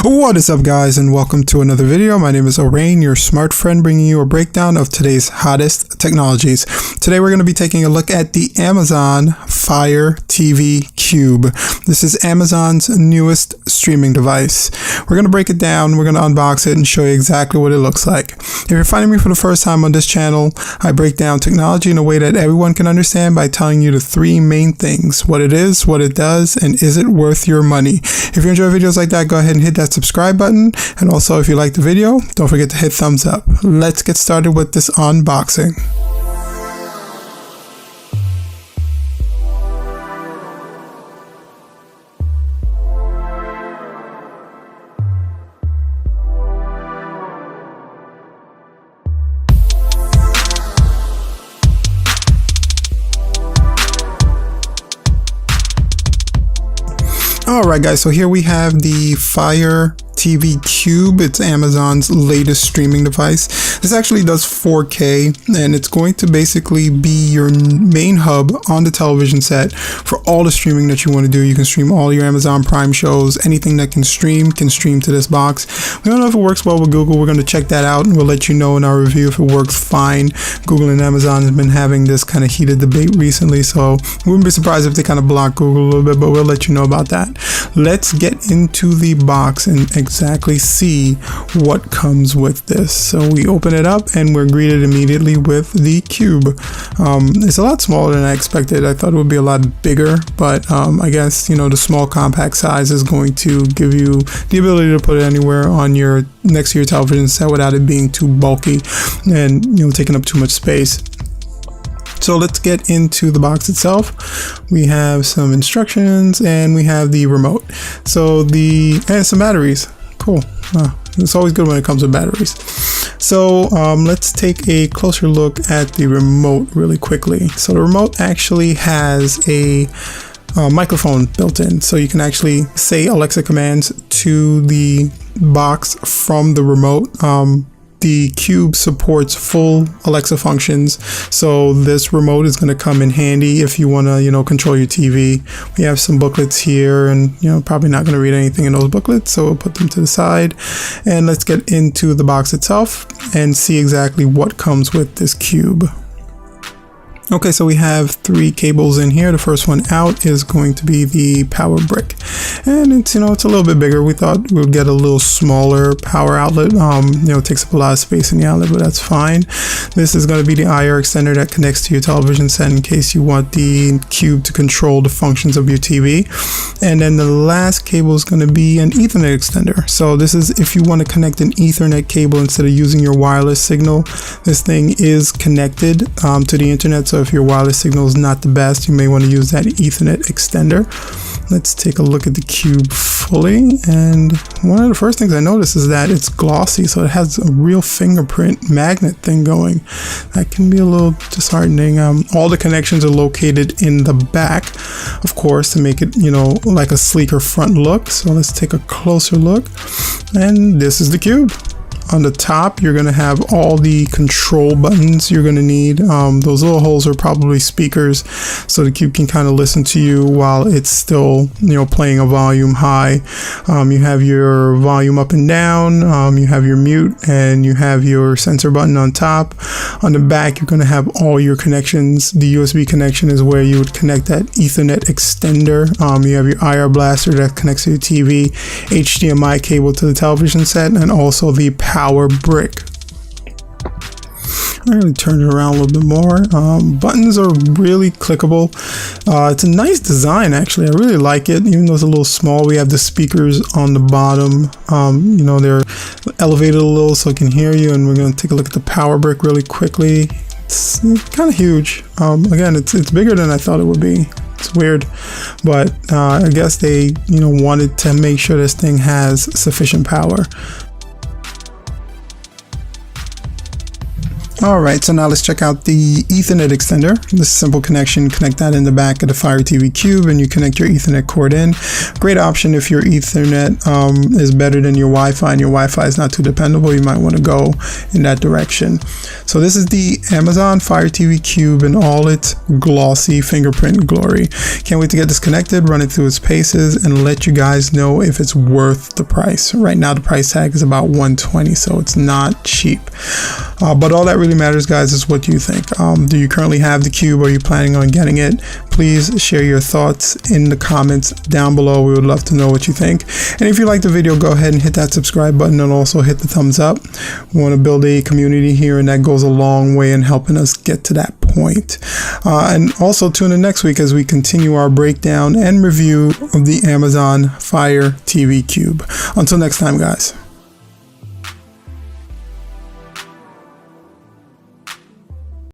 What is up, guys, and welcome to another video. My name is Orain, your smart friend, bringing you a breakdown of today's hottest technologies. Today we're going to be taking a look at the Amazon Fire TV Cube. This is Amazon's newest streaming device. We're going to break it down, we're going to unbox it and show you exactly what it looks like. If you're finding me for the first time on this channel, I break down technology in a way that everyone can understand by telling you the three main things: what it is, what it does, and is it worth your money. If you enjoy videos like that, go ahead and hit that subscribe button, and also if you like the video, don't forget to hit thumbs up. Let's get started with this unboxing. Alright guys, so here we have the Fire TV Cube. It's Amazon's latest streaming device. This actually does 4K, and it's going to basically be your main hub on the television set for all the streaming that you want to do. You can stream all your Amazon Prime shows. Anything that can stream to this box. We don't know if it works well with Google. We're going to check that out, and we'll let you know in our review if it works fine. Google and Amazon have been having this kind of heated debate recently, so we wouldn't be surprised if they kind of block Google a little bit, but we'll let you know about that. Let's get into the box and exactly see what comes with this. So we open it up and we're greeted immediately with the cube. It's a lot smaller than I expected. I thought it would be a lot bigger, but I guess, you know, the small compact size is going to give you the ability to put it anywhere on your next to your television set without it being too bulky and, you know, taking up too much space. So let's get into the box itself. We have some instructions and we have the remote. So and some batteries. Cool. It's always good when it comes with batteries. So let's take a closer look at the remote really quickly. So the remote actually has a microphone built in, so you can actually say Alexa commands to the box from the remote. The Cube supports full Alexa functions, so this remote is going to come in handy if you want to, you know, control your TV. We have some booklets here, and, you know, probably not going to read anything in those booklets, so we'll put them to the side. And let's get into the box itself and see exactly what comes with this Cube. Okay, so we have three cables in here. The first one out is going to be the power brick, and it's, you know, it's a little bit bigger. We thought we'd get a little smaller power outlet. You know, it takes up a lot of space in the outlet, but that's fine. This is going to be the IR extender that connects to your television set in case you want the Cube to control the functions of your TV. And then the last cable is going to be an Ethernet extender. So this is if you want to connect an Ethernet cable instead of using your wireless signal. This thing is connected to the internet, so if your wireless signal is not the best, you may want to use that Ethernet extender. Let's take a look at the Cube fully, and one of the first things I noticed is that it's glossy, so it has a real fingerprint magnet thing going. That can be a little disheartening. All the connections are located in the back, of course, to make it, you know, like a sleeker front look. So let's take a closer look, and this is the Cube. On the top, you're going to have all the control buttons you're going to need. Those little holes are probably speakers, so the Cube can kind of listen to you while it's still, you know, playing a volume high. You have your volume up and down, you have your mute, and you have your sensor button on top. On the back, you're going to have all your connections. The USB connection is where you would connect that Ethernet extender. You have your IR blaster that connects to your TV, HDMI cable to the television set, and also the power brick. I'm going to turn it around a little bit more. Buttons are really clickable. It's a nice design, actually. I really like it, even though it's a little small. We have the speakers on the bottom. You know, they're elevated a little so it can hear you. And we're going to take a look at the power brick really quickly. It's kind of huge. Again, it's bigger than I thought it would be. It's weird, but I guess they, you know, wanted to make sure this thing has sufficient power. Alright, so now let's check out the Ethernet extender. This simple connection, connect that in the back of the Fire TV Cube and you connect your Ethernet cord in. Great option if your Ethernet is better than your Wi-Fi and your Wi-Fi is not too dependable. You might want to go in that direction. So this is the Amazon Fire TV Cube in all its glossy fingerprint glory. Can't wait to get this connected, run it through its paces, and let you guys know if it's worth the price. Right now the price tag is about $120, so it's not cheap. But all that really matters, guys, is what you think. Do you currently have the Cube? Are you planning on getting it? Please share your thoughts in the comments down below. We would love to know what you think. And if you like the video, go ahead and hit that subscribe button and also hit the thumbs up. We want to build a community here, and that goes a long way in helping us get to that point. And also tune in next week as we continue our breakdown and review of the Amazon Fire TV Cube. Until next time, guys.